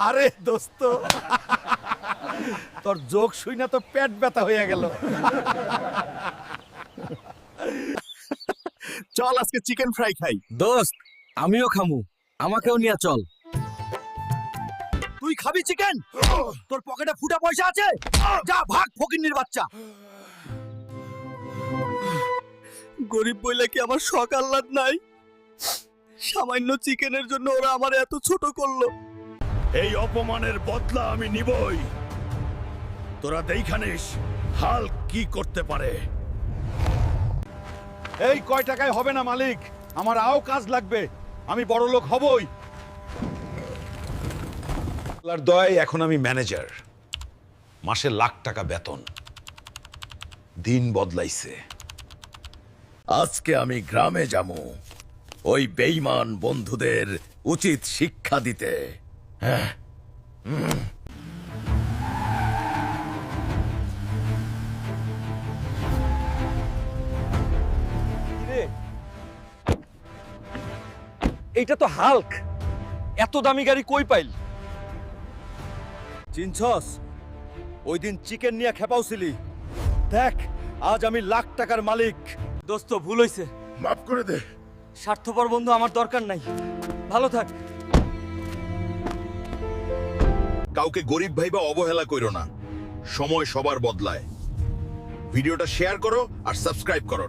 আরে দোস্ত, তোর যোগ শুই না তো পেট ব্যথা হয়ে গেল। চল আজকে চিকেন ফ্রাই খাই। দোস্ত আমিও খামু, আমাকেও নিয়ে চল। তুই খাবি চিকেন? তোর পকেটে ফুটা পয়সা আছে? যা ভাগ ফকিন্নির বাচ্চা। গরিব বইলে কি আমার শখ আহ্লাদ নাই? সামান্য চিকেনের জন্য ওরা আমার এত ছোট করলো। এই অপমানের বদলা আমি নিবই। তোরা দেখানিস হাল্ক কি করতে পারে। এই কয় টাকায় হবে না মালিক, আমার আও কাজ লাগবে, আমি বড় লোক হবই। আল্লাহর দয়ায় এখন আমি ম্যানেজার, মাসে লাখ টাকা বেতন। দিন বদলাইছে। আজকে আমি গ্রামে যাবো ওই বেঈমান বন্ধুদের উচিত শিক্ষা দিতে। হ্যাঁ, এইটা তো হাল্ক, এত দামি গাড়ি কই পাইল? চিনছস, ওই দিন চিকেন নিয়ে খেপাউছিলি, দেখ আজ আমি লাখ টাকার মালিক। দোস্ত ভুল হইছে, মাফ করে দে। স্বার্থপর বন্ধু আমার দরকার নাই, ভালো থাক। কাউকে গরিব ভাইবা অবহেলা কইরো না, সময় সবার বদলায়। ভিডিওটা শেয়ার করো আর সাবস্ক্রাইব করো।